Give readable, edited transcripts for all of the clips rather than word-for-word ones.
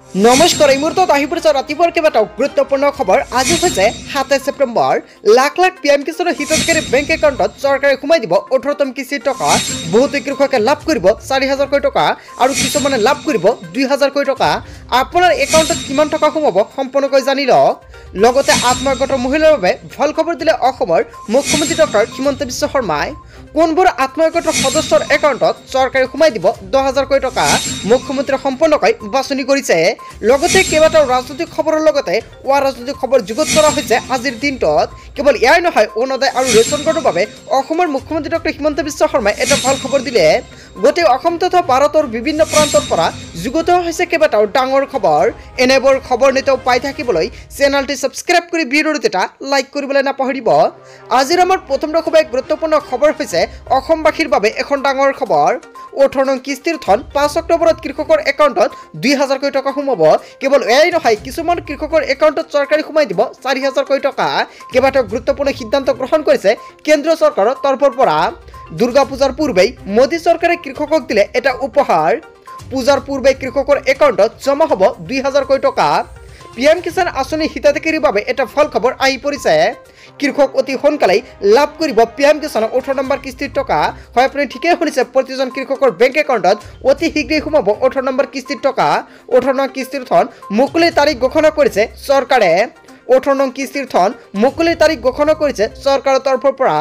নমস্কাৰ এই মুহূৰ্তত আহি পৰিছে ৰাতিপুৱাৰ কেইবাটাও গুৰুত্বপূৰ্ণ খবৰ। আজি হৈছে 27 ছেপ্টেম্বৰ। লাখ লাখ পিএম কিষাণৰ হিতাধিকাৰী বেংক একাউণ্টত চৰকাৰে সোমাই দিব 18তম কিস্তিৰ টকা। বহুতো কৃষকে লাভ কৰিব 4,000 কোটি টকা আৰু কিছুমানে লাভ কৰিব 2,000 কোটি টকা। আপোনাৰ একাউণ্টত কিমান টকা সোমাব সম্পূৰ্ণকৈ জানি লওক। লগতে আত্মসহায়ক মহিলাৰ বাবে ভাল খবৰ দিলে অসমৰ মুখ্যমন্ত্ৰী ডক্টৰ হিমন্ত বিশ্ব শৰ্মাই। কোনবোৰ আত্মসহায়ক সদস্যৰ একাউণ্টত চৰকাৰে সোমাই দিব 10,000 কোটি টকা মুখ্যমন্ত্ৰীয়ে সম্পূৰ্ণকৈ বাছনি কৰিছে। লগতে কেইবাটাও ৰাজনৈতিক খবৰৰ লগতে অৰাজনৈতিক খবৰ যুগুত কৰা হৈছে আজিৰ দিনটোত। কেৱল এয়াই নহয়, অৰুণোদয় আৰু ৰেচন কাৰ্ডৰ বাবে অসমৰ মুখ্যমন্ত্ৰী ডক্টৰ হিমন্ত বিশ্ব শৰ্মাই এটা ভাল খবৰ দিলে। গোটেই অসম তথা ভাৰতৰ বিভিন্ন প্ৰান্তৰ পৰা যুগুত হৈছে কেইবাটাও ডাঙৰ খবৰ। এনেবোৰ খবৰ নিতৌ পাই থাকিবলৈ চেনেলটি ছাবস্ক্ৰাইব কৰি ভিডিঅ'টো এটা লাইক কৰিবলৈ নাপাহৰিব। আজিৰ আমাৰ প্ৰথম খুবেই গুৰুত্বপূৰ্ণ খবৰ হৈছে অসমবাসীৰ বাবে এখন ডাঙৰ খবৰ। 18 নং কিস্তিৰ ধন 5 অক্টোবৰত কৃষকৰ একাউণ্টত 2,000 কোটি টকা সোমাব। কেৱল এয়াই নহয়, কিছুমান কৃষকৰ একাউণ্টত চৰকাৰে সোমাই দিব 4,000 কোটি টকা। কেইবাটাও গুৰুত্বপূৰ্ণ সিদ্ধান্ত গ্ৰহণ কৰিছে কেন্দ্ৰীয় চৰকাৰৰ তৰফৰ পৰা। দুৰ্গা পূজাৰ পূৰ্বেই মোদী চৰকাৰে কৃষকক দিলে এটা উপহাৰ। পূজাৰ পূৰ্বে কৃষকৰ একাউণ্টত জমা হ'ব 2,000 কোটি টকা। পিএম কিষাণ আঁচনিৰ হিতাধিকাৰীৰ বাবে এটা ভাল খবৰ আহি পৰিছে। কৃষক অতি সোনকালেই লাভ কৰিব পিএম কিষাণৰ 18 নম্বৰ কিস্তিৰ টকা। হয়, আপুনি ঠিকেই শুনিছে, প্ৰতিজন কৃষকৰ বেংক একাউণ্টত অতি শীঘ্ৰেই সোমাব 18 নম্বৰ কিস্তিৰ টকা। 18 নং কিস্তিৰ ধন মুকলিৰ তাৰিখ ঘোষণা কৰিছে চৰকাৰে। 18 নং কিস্তিৰ ধন মুকলিৰ তাৰিখ ঘোষণা কৰিছে চৰকাৰৰ তৰফৰ পৰা।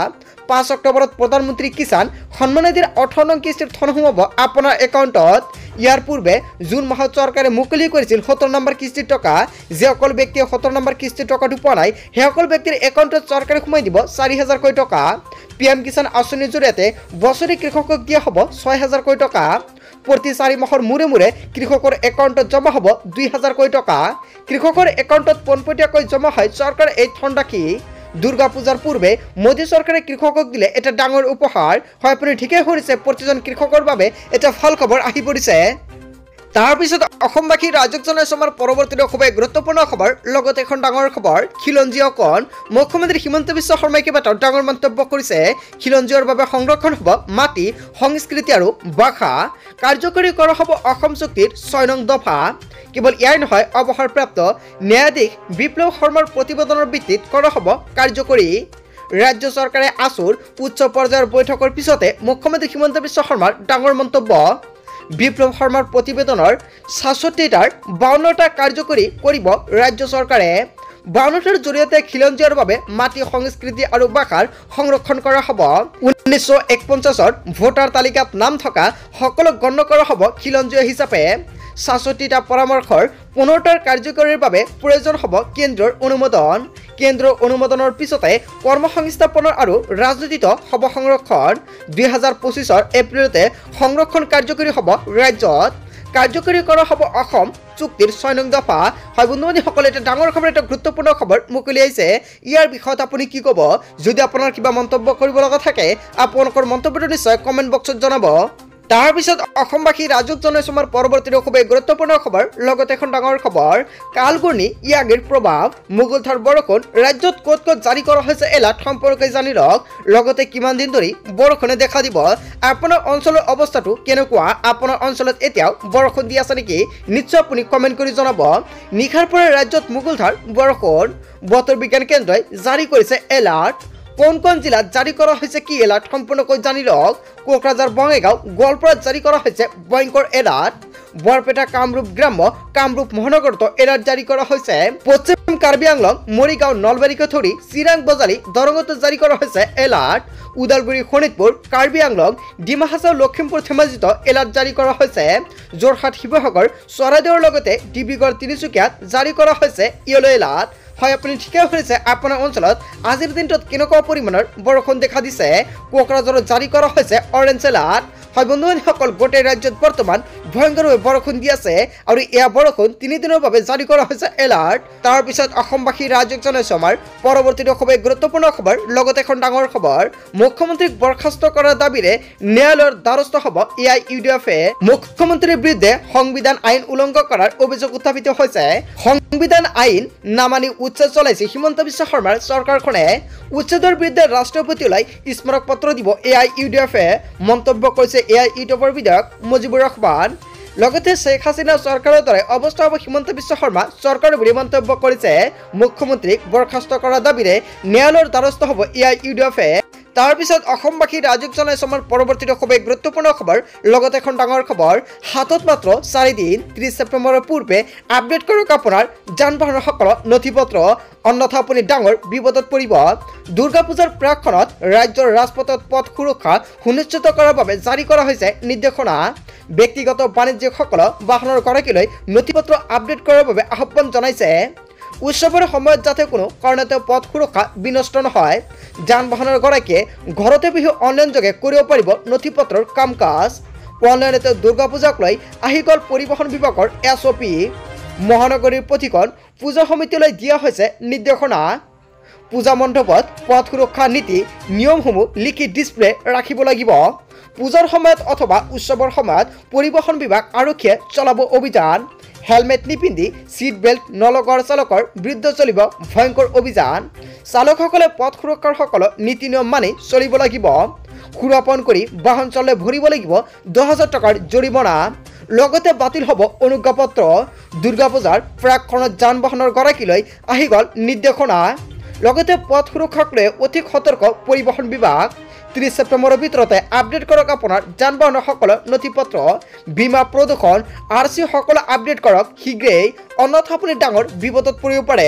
5 অক্টোবৰত প্ৰধানমন্ত্ৰী কিষাণ সন্মান নিধিৰ 18 নং কিস্তিৰ ধন সোমাব আপোনাৰ একাউণ্টত। ইয়াৰ পূৰ্বে জুন মাহত চৰকাৰে মুকলি কৰিছিল 17 নম্বৰ কিস্তিৰ টকা। যিসকল ব্যক্তিয়ে 17 নম্বৰ কিস্তিৰ টকাটো পোৱা নাই, সেইসকল ব্যক্তিৰ একাউণ্টত চৰকাৰে সোমাই দিব 4,000 কোটি টকা। পিএম কিষাণ আঁচনিৰ জৰিয়তে বছৰি কৃষকক দিয়া হ'ব 6,000 কোটি টকা। প্ৰতি 4 মাহৰ মূৰে মূৰে কৃষকৰ একাউণ্টত জমা হ'ব 2,000 কোটি টকা। কৃষকৰ একাউণ্টত পোনপটীয়াকৈ জমা হয় চৰকাৰে এই ধনৰাশি। দুৰ্গা পূজাৰ পূৰ্বে মোদী চৰকাৰে কৃষকক দিলে এটা ডাঙৰ উপহাৰ। হয়, আপুনি ঠিকেই শুনিছে, প্ৰতিজন কৃষকৰ বাবে এটা ভাল খবৰ আহি পৰিছে। তাৰপিছত অসমবাসী ৰাইজক জনাইছো আমাৰ পৰৱৰ্তী খুবেই গুৰুত্বপূৰ্ণ খবৰ। লগতে এখন ডাঙৰ খবৰ, খিলঞ্জীয়া অকণ। মুখ্যমন্ত্ৰী হিমন্ত বিশ্ব শৰ্মাই কেইবাটাও ডাঙৰ মন্তব্য কৰিছে। খিলঞ্জীয়ৰ বাবে সংৰক্ষণ হ'ব মাটি, সংস্কৃতি আৰু ভাষা। কাৰ্যকৰী কৰা হ'ব অসম চুক্তিৰ 6 নং দফা। কেৱল এয়াই নহয়, অৱসৰপ্ৰাপ্ত ন্যায়াধীশ বিপ্লৱ শৰ্মাৰ প্ৰতিবেদনৰ ভিত্তিত কৰা হ'ব কাৰ্যকৰী। ৰাজ্য চৰকাৰে আছুৰ উচ্চ পৰ্যায়ৰ বৈঠকৰ পিছতে মুখ্যমন্ত্ৰী হিমন্ত বিশ্ব শৰ্মাৰ ডাঙৰ মন্তব্য। বিপ্লৱ শৰ্মাৰ প্ৰতিবেদনৰ 66টাৰ 52টা কাৰ্যকৰী কৰিব ৰাজ্য চৰকাৰে। 52টাৰ জৰিয়তে খিলঞ্জীয়াৰ বাবে মাটি, সংস্কৃতি আৰু ভাষাৰ সংৰক্ষণ কৰা হ'ব। 1941ৰ ভোটাৰ তালিকাত নাম থকা সকলক গণ্য কৰা হ'ব খিলঞ্জীয়া হিচাপে। 66টা পৰামৰ্শৰ 15টাৰ কাৰ্যকৰীৰ বাবে প্ৰয়োজন হ'ব কেন্দ্ৰৰ অনুমোদন। কেন্দ্ৰৰ অনুমোদনৰ পিছতে কৰ্মসংস্থাপনৰ আৰু ৰাজনীতিত হ'ব সংৰক্ষণ। 2025 এপ্ৰিলতে সংৰক্ষণ কাৰ্যকৰী হ'ব ৰাজ্যত। কাৰ্যকৰী কৰা হ'ব অসম চুক্তিৰ 6 নং দফা। হয় বন্ধু-বান্ধৱীসকলে, এটা ডাঙৰ খবৰ, এটা গুৰুত্বপূৰ্ণ খবৰ মুকলিয়াইছে। ইয়াৰ বিষয়ত আপুনি কি ক'ব? যদি আপোনাৰ কিবা মন্তব্য কৰিব লগা থাকে, আপোনালোকৰ মন্তব্যটো নিশ্চয় কমেণ্ট বক্সত জনাব। তাৰপিছত অসমবাসী ৰাইজক জনাইছো আমাৰ পৰৱৰ্তী খুবেই গুৰুত্বপূৰ্ণ খবৰ। লগতে এখন ডাঙৰ খবৰ, কালঘূৰ্ণি ইয়াগিৰ প্ৰভাৱ, মুগুলধাৰ বৰষুণ ৰাজ্যত ক'ত ক'ত জাৰি কৰা হৈছে এলাৰ্ট সম্পৰ্কে জানি লওক। লগতে কিমান দিন ধৰি বৰষুণে দেখা দিব, আপোনাৰ অঞ্চলৰ অৱস্থাটো কেনেকুৱা, আপোনাৰ অঞ্চলত এতিয়াও বৰষুণ দি আছে নেকি, নিশ্চয় আপুনি কমেণ্ট কৰি জনাব। নিশাৰ পৰা ৰাজ্যত মুগুলধাৰ বৰষুণ, বতৰ বিজ্ঞান কেন্দ্ৰই জাৰি কৰিছে এলাৰ্ট। কোন কোন জিলাত জাৰি কৰা হৈছে কি এলাৰ্ট সম্পূৰ্ণকৈ জানি লওক। কোকৰাঝাৰ, বঙাইগাঁও, গোৱালপাৰাত জাৰি কৰা হৈছে ভয়ংকৰ এলাৰ্ট। বৰপেটা, কামৰূপ গ্ৰাম্য, কামৰূপ মহানগৰতো এলাৰ্ট জাৰি কৰা হৈছে। পশ্চিম কাৰ্বি আংলং, মৰিগাঁও, নলবাৰীকে ধৰি চিৰাং, বজালী, দৰঙতো জাৰি কৰা হৈছে এলাৰ্ট। ওদালগুৰি, শোণিতপুৰ, কাৰ্বি আংলং, ডিমা হাছাও, লখিমপুৰ, ধেমাজিতো এলাৰ্ট জাৰি কৰা হৈছে। যোৰহাট, শিৱসাগৰ, চৰাইদেউৰ লগতে ডিব্ৰুগড়, তিনিচুকীয়াত জাৰি কৰা হৈছে য়েলো এলাৰ্ট। হয়, আপুনি ঠিকেই শুনিছে, আপোনাৰ অঞ্চলত আজিৰ দিনটোত কেনেকুৱা পৰিমাণৰ বৰষুণ দেখা দিছে। কোকৰাঝাৰত জাৰি কৰা হৈছে অৰেঞ্জ এলাৰ্ট। হয় বন্ধু-বান্ধৱীসকল, গোটেই ৰাজ্যত বৰ্তমান ভয়ংকৰভাৱে বৰষুণ দি আছে আৰু এয়া বৰষুণ 3 দিনৰ বাবে জাৰি কৰা হৈছে এলাৰ্ট। তাৰপিছত অসমবাসী ৰাইজক জনাইছো আমাৰ পৰৱৰ্তী খুবেই গুৰুত্বপূৰ্ণ খবৰ। লগতে এখন ডাঙৰ খবৰ, মুখ্যমন্ত্ৰীক বৰখাস্ত কৰাৰ দাবীৰে ন্যায়ালয়ৰ দ্বাৰস্থ হ'ব AIUDF-এ। মুখ্যমন্ত্ৰীৰ বিৰুদ্ধে সংবিধান আইন উলংঘন কৰাৰ অভিযোগ উত্থাপিত হৈছে। সংবিধান আইন নামানি উচ্ছেদ চলাইছে হিমন্ত বিশ্ব শৰ্মাৰ চৰকাৰখনে। উচ্ছেদৰ বিৰুদ্ধে ৰাষ্ট্ৰপতিলৈ স্মাৰক পত্ৰ দিব AIUDF-এ, মন্তব্য কৰিছে AIUDF-ৰ বিধায়ক মুজিবুৰ ৰহমান। লগতে শ্বেখ হাছিনা চৰকাৰৰ দৰে অৱস্থা হ'ব হিমন্ত বিশ্ব শৰ্মা চৰকাৰ বুলি মন্তব্য কৰিছে। মুখ্যমন্ত্ৰীক বৰখাস্ত কৰাৰ দাবীৰে ন্যায়ালয়ৰ দ্বাৰস্থ হ'ব ইউডিএফে। তাৰ পিছত অসমবাসী ৰাজুক জনাইছে আমাৰ পৰৱৰ্তীটো খুবেই গুৰুত্বপূৰ্ণ খবৰ। লগতে এখন ডাঙৰ খবৰ, হাতত মাত্ৰ 4 দিন 30 ছেপ্টেম্বৰৰ পূৰ্বে আপডেট কৰক আপোনাৰ যান বাহনৰ সকলো নথি পত্ৰ, অন্যথা আপুনি ডাঙৰ বিপদত পৰিব। দুৰ্গা পূজাৰ প্ৰাকক্ষণত ৰাজ্যৰ ৰাজপথত পথ সুৰক্ষা সুনিশ্চিত কৰাৰ বাবে জাৰি কৰা হৈছে নিৰ্দেশনা। ব্যক্তিগত বাণিজ্যিকসকল বাহনৰ গৰাকীলৈ নথি পত্ৰ আপডেট কৰাৰ বাবে আহ্বান জনাইছে। উৎসৱৰ সময়ত যাতে কোনো কাৰণতে পথ সুৰক্ষা বিনষ্ট নহয়, যান বাহনৰ গৰাকীয়ে ঘৰতে বহি অনলাইনযোগে কৰিব পাৰিব নথি পত্ৰৰ কাম কাজ। অনলাইনতে দুৰ্গা পূজাক লৈ আহি গ'ল পৰিবহণ বিভাগৰ SOP। মহানগৰীৰ প্ৰতিখন পূজা সমিতিলৈ দিয়া হৈছে নিৰ্দেশনা। পূজা মণ্ডপত পথ সুৰক্ষা নীতি নিয়মসমূহ লিখি ডিছপ্লে ৰাখিব লাগিব। পূজাৰ সময়ত অথবা উৎসৱৰ সময়ত পৰিবহণ বিভাগ আৰক্ষীয়ে চলাব অভিযান। হেলমেট নিপিন্ধি সিট বেল্ট নলগোৱাৰ চালকৰ বিৰুদ্ধে চলিব ভয়ংকৰ অভিযান। চালকসকলে পথ সুৰক্ষাৰ সকলো নীতি নিয়ম মানি চলিব লাগিব। সুৰাপন কৰি বাহন চলালে ভৰিব লাগিব 10,000 টকাৰ জৰিমনা। লগতে বাতিল হ'ব অনুজ্ঞাপত্ৰ। দুৰ্গা পূজাৰ প্ৰাকক্ষণত যান বাহনৰ গৰাকীলৈ আহি গ'ল নিৰ্দেশনা। লগতে পথ সুৰক্ষাক লৈ অধিক সতৰ্ক পৰিবহণ বিভাগ। 30 ছেপ্টেম্বৰৰ ভিতৰতে আপডেট কৰক আপোনাৰ যান বাহনৰ সকলো নথি পত্ৰ, বীমা, প্ৰদূষণ, RC সকলো আপডেট কৰক শীঘ্ৰেই, অন্যথা আপুনি ডাঙৰ বিপদত পৰিব পাৰে।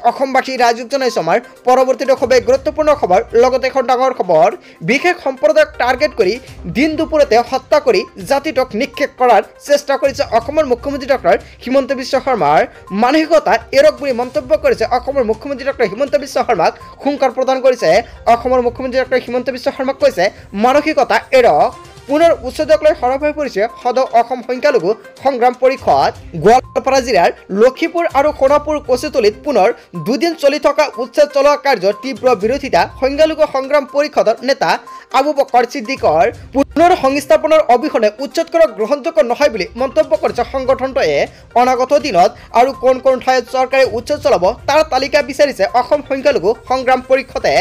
অসমবাসী ৰাজুক জনাইছে আমাৰ পৰৱৰ্তীটো খুবেই গুৰুত্বপূৰ্ণ খবৰ। লগতে এখন ডাঙৰ খবৰ, বিশেষ সম্প্ৰদায়ক টাৰ্গেট কৰি দিন দুপৰতে হত্যা কৰি জাতিটোক নিক্ষেপ কৰাৰ চেষ্টা কৰিছে অসমৰ মুখ্যমন্ত্ৰী ডক্টৰ হিমন্ত বিশ্ব শৰ্মাৰ। মানসিকতা এৰক বুলি মন্তব্য কৰিছে অসমৰ মুখ্যমন্ত্ৰী ডক্টৰ হিমন্ত বিশ্ব শৰ্মাক হুংকাৰ প্ৰদান কৰিছে। অসমৰ মুখ্যমন্ত্ৰী ডক্টৰ হিমন্ত বিশ্ব শৰ্মাক কৈছে মানসিকতা এৰক। পুনৰ উচ্ছেদক লৈ সৰব হৈ পৰিছে সদৌ অসম সংখ্যালঘু সংগ্ৰাম পৰিষদ। গোৱালপাৰা জিলাৰ লক্ষীপুৰ আৰু সোণাপুৰ কচুতলিত পুনৰ 2 দিন চলি থকা উচ্ছেদ চলোৱা কাৰ্যৰ তীব্ৰ বিৰোধিতা সংখ্যালঘু সংগ্ৰাম পৰিষদৰ নেতা আবু বকৰ ছিদ্দিকৰ। পুনৰ সংস্থাপনৰ অবিহনে উচ্ছেদ কৰা গ্ৰহণযোগ্য নহয় বুলি মন্তব্য কৰিছে সংগঠনটোৱে। অনাগত দিনত আৰু কোন কোন ঠাইত চৰকাৰে উচ্ছেদ চলাব তাৰ তালিকা বিচাৰিছে অসম সংখ্যালঘু সংগ্ৰাম পৰিষদে।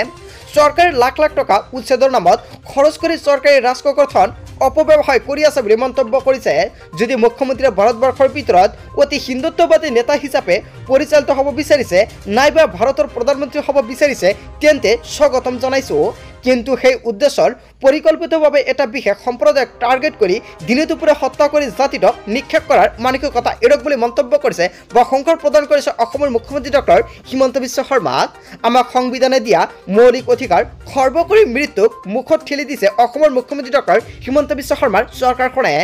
চৰকাৰে লাখ লাখ টকা উচ্ছেদৰ নামত খৰচ কৰি চৰকাৰী ৰাজকোষৰ ধন অপব্যৱহাৰ কৰি আছে বুলি মন্তব্য কৰিছে। যদি মুখ্যমন্ত্ৰীয়ে ভাৰতবৰ্ষৰ ভিতৰত অতি হিন্দুত্ববাদী নেতা হিচাপে পৰিচালিত হ'ব বিচাৰিছে, নাইবা ভাৰতৰ প্ৰধানমন্ত্ৰী হ'ব বিচাৰিছে, তেন্তে স্বাগতম জনাইছোঁ। কিন্তু সেই উদ্দেশ্যৰ পৰিকল্পিতভাৱে এটা বিশেষ সম্প্ৰদায়ক টাৰ্গেট কৰি দিনে দুপৰে হত্যা কৰি জাতিটোক নিক্ষেপ কৰাৰ মানসিকতা এৰক বুলি মন্তব্য কৰিছে বা সংখ্যাৰ প্ৰদান কৰিছে অসমৰ মুখ্যমন্ত্ৰী ডক্টৰ হিমন্ত বিশ্ব শৰ্মাক। আমাক সংবিধানে দিয়া মৌলিক অধিকাৰ খৰ্ব কৰি মৃত্যুক মুখত ঠেলি দিছে অসমৰ মুখ্যমন্ত্ৰী ডক্টৰ হিমন্ত বিশ্ব শৰ্মাৰ চৰকাৰখনে।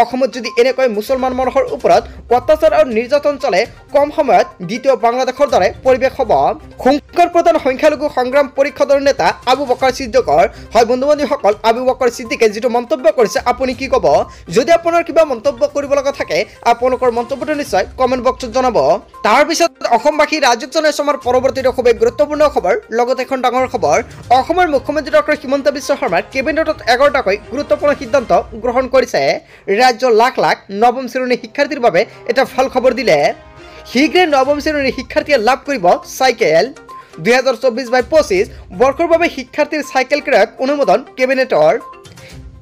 অসমত যদি এনেকৈ মুছলমান মানুহৰ ওপৰত অত্যাচাৰ আৰু নিৰ্যাতন চলে, কম সময়ত দ্বিতীয় বাংলাদেশৰ দৰে পৰিৱেশ হ'ব। হুংকাৰ প্ৰধান সংখ্যালঘু সংগ্ৰাম পৰিষদৰ নেতা আবু বকৰ ছিদ্দিকৰ। হয় বন্ধু বান্ধৱীসকল, আবু বকৰ ছিদ্দিকে যিটো মন্তব্য কৰিছে আপুনি কি ক'ব? যদি আপোনাৰ কিবা মন্তব্য কৰিব লগা থাকে আপোনালোকৰ মন্তব্যটো নিশ্চয় কমেণ্ট বক্সত জনাব। তাৰপিছত অসমবাসী ৰাজুক জনাইছে আমাৰ পৰৱৰ্তীটো খুবেই গুৰুত্বপূৰ্ণ খবৰ। লগতে এখন ডাঙৰ খবৰ, অসমৰ মুখ্যমন্ত্ৰী ডক্টৰ হিমন্ত বিশ্ব শৰ্মাৰ কেবিনেটত 11টাকৈ গুৰুত্বপূৰ্ণ সিদ্ধান্ত গ্ৰহণ কৰিছে। ৰাজ্যৰ লাখ লাখ নৱম শ্ৰেণীৰ শিক্ষাৰ্থীৰ বাবে এটা ভাল খবৰ দিলে। শীঘ্ৰে নৱম শ্ৰেণীৰ শিক্ষাৰ্থীয়ে লাভ কৰিব চাইকেল। 2024-25 বৰ্ষৰ বাবে শিক্ষাৰ্থীৰ চাইকেল ক্ৰয়ক অনুমোদন কেবিনেটৰ।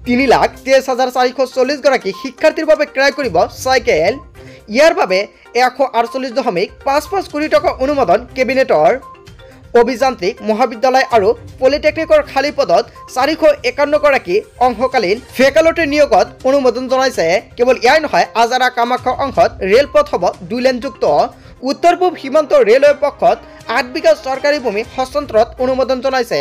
3,23,440 গৰাকী শিক্ষাৰ্থীৰ বাবে ক্ৰয় কৰিব চাইকেল। ইয়াৰ বাবে 148.55 কোটি টকা অনুমোদন কেবিনেটৰ। অভিযান্ত্ৰিক মহাবিদ্যালয় আৰু পলিটেকনিকৰ খালী পদত 451 গৰাকী অংশকালীন ফেকাল্টি নিয়োগত অনুমোদন জনাইছে। কেৱল ইয়াই নহয়, আজাৰা কামাখ্যা অংশত ৰেলপথ হ'ব 2 লেনযুক্ত। উত্তৰ পূব সীমান্ত ৰেলৱেৰ পক্ষত 8 বিঘা চৰকাৰী ভূমি হস্তান্তৰত অনুমোদন জনাইছে।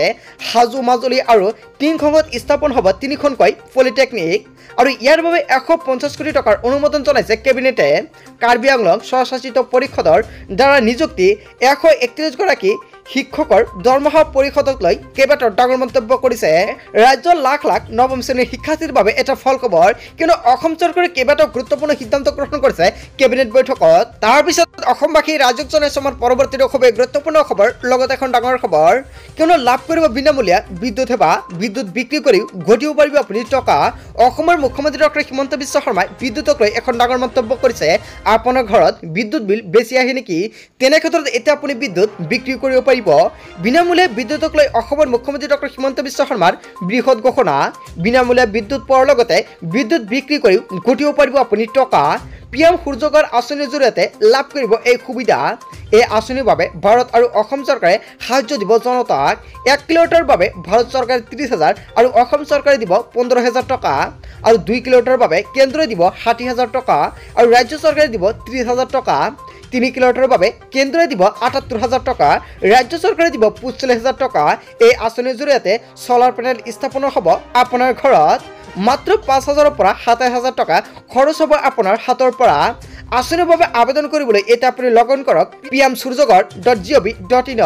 হাজো, মাজুলী আৰু টিংখঙত স্থাপন হ'ব 3খনকৈ পলিটেকনিক আৰু ইয়াৰ বাবে 150 কোটি টকাৰ অনুমোদন জনাইছে কেবিনেটে। কাৰ্বি আংলং স্বশাসিত পৰিষদৰ দ্বাৰা নিযুক্তি 131 গৰাকী শিক্ষকৰ দৰমহা পৰিষদক লৈ কেইবাটাও ডাঙৰ মন্তব্য কৰিছে। ৰাজ্যৰ লাখ লাখ নৱম শ্ৰেণীৰ শিক্ষাৰ্থীৰ বাবে এটা ফল খবৰ, কিন্তু অসম চৰকাৰে কেইবাটাও গুৰুত্বপূৰ্ণ সিদ্ধান্ত গ্ৰহণ কৰিছে কেবিনেট বৈঠকত। তাৰপিছত অসমবাসী ৰাজুক জনাইছে আমাৰ পৰৱৰ্তীটো খুবেই গুৰুত্বপূৰ্ণ খবৰ। লগতে এখন ডাঙৰ খবৰ, কিয়নো লাভ কৰিব বিনামূলীয়া বিদ্যুৎ সেৱা, বিদ্যুৎ বিক্ৰী কৰি ঘটিব পাৰিব আপুনি টকা। অসমৰ মুখ্যমন্ত্ৰী ডক্টৰ হিমন্ত বিশ্ব শৰ্মাই বিদ্যুৎক লৈ এখন ডাঙৰ মন্তব্য কৰিছে। আপোনাৰ ঘৰত বিদ্যুৎ বিল বেছি আহে নেকি? তেনে ক্ষেত্ৰত এতিয়া আপুনি বিদ্যুৎ বিক্ৰী কৰিব পাৰিব পাৰিব বিনামূলীয়া বিদ্যুৎক লৈ অসমৰ মুখ্যমন্ত্ৰী ডক্টৰ হিমন্ত বিশ্ব শৰ্মাৰ বৃহৎ ঘোষণা বিনামূলীয়া বিদ্যুৎ পোৱাৰ লগতে বিদ্যুৎ বিক্ৰী কৰি ঘটিব পাৰিব আপুনি টকা পিএম সূৰ্যঘৰ আঁচনিৰ জৰিয়তে লাভ কৰিব এই সুবিধা এই আঁচনিৰ বাবে ভাৰত আৰু অসম চৰকাৰে সাহায্য দিব জনতাক 1 কিলোৱাটৰ বাবে ভাৰত চৰকাৰে 30,000 আৰু অসম চৰকাৰে দিব 15,000 টকা আৰু 2 কিলোৱাটৰ বাবে কেন্দ্ৰই দিব 60,000 টকা আৰু ৰাজ্য চৰকাৰে দিব 30,000 টকা 3 কিলোৱাটৰ বাবে কেন্দ্ৰই দিব 78,000 টকা ৰাজ্য চৰকাৰে দিব 45,000 টকা এই আঁচনিৰ জৰিয়তে সোলাৰ পেনেল স্থাপনৰ হ'ব আপোনাৰ ঘৰত মাত্ৰ 5,000ৰ পৰা 27,000 টকা খৰচ হ'ব আপোনাৰ হাতৰ পৰা আঁচনিৰ বাবে আবেদন কৰিবলৈ এতিয়া আপুনি লগ ইন কৰক pmsurjaghar.gov.in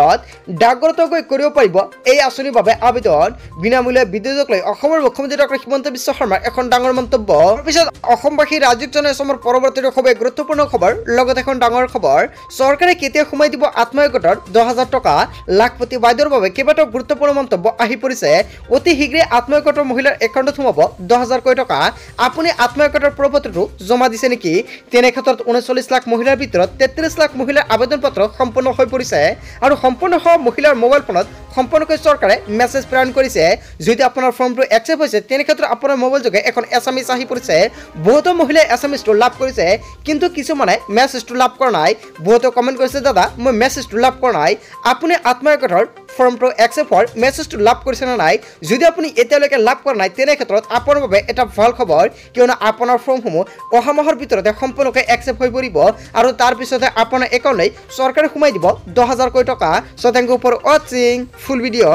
ডাকঘৰতো গৈ কৰিব পাৰিব এই আঁচনিৰ বাবে আবেদন বিনামূলীয়া বিদ্যুৎক লৈ অসমৰ মুখ্যমন্ত্ৰী ডক্টৰ হিমন্ত বিশ্ব শৰ্মাৰ এখন ডাঙৰ মন্তব্য পিছত অসমবাসী ৰাজ্যিক জনসমৰ পৰৱৰ্তী খুবেই গুৰুত্বপূৰ্ণ খবৰ লগতে এখন ডাঙৰ খবৰ চৰকাৰে কেতিয়া সোমাই দিব আত্মসহায়ক 10,000 টকা লাখপতি বাইদেউৰ বাবে কেইবাটাও গুৰুত্বপূৰ্ণ মন্তব্য আহি পৰিছে অতি শীঘ্ৰে আত্মসহায়ক মহিলাৰ একাউণ্টত সোমাব 10,000 টকা আপুনি আত্মসহায়ক প্ৰপত্ৰটো জমা দিছে নেকি তেনে 39 লাখ মহিলাৰ ভিতৰত 33 লাখ মহিলাৰ আবেদন পত্ৰ সম্পূৰ্ণ হৈ পৰিছে আৰু সম্পূৰ্ণ হোৱা মহিলাৰ মোবাইল ফোনত সম্পূৰ্ণকৈ চৰকাৰে মেছেজ প্ৰেৰণ কৰিছে যদি আপোনাৰ ফৰ্মটো একচেপ্ট হৈছে তেনে ক্ষেত্ৰত আপোনাৰ মোবাইল যোগে এখন এছএমএছ আহি পৰিছে বহুতো মহিলাই এছএমএছটো লাভ কৰিছে কিন্তু কিছুমানে মেছেজটো লাভ কৰা নাই বহুতো কমেণ্ট কৰিছে দাদা মই মেছেজটো লাভ কৰা নাই আপুনি আত্মসহায়কৰ ফৰ্মটো একচেপ্ট হোৱাৰ মেছেজটো লাভ কৰিছে নে নাই যদি আপুনি এতিয়ালৈকে লাভ কৰা নাই তেনে ক্ষেত্ৰত আপোনাৰ বাবে এটা ভাল খবৰ কিয়নো আপোনাৰ ফৰ্মসমূহ অহা মাহৰ ভিতৰতে সম্পূৰ্ণকৈ একচেপ্ট হৈ পৰিব আৰু তাৰ পিছতে আপোনাৰ একাউণ্টলৈ চৰকাৰে সোমাই দিব 10,000 টকা so thank you for watching full video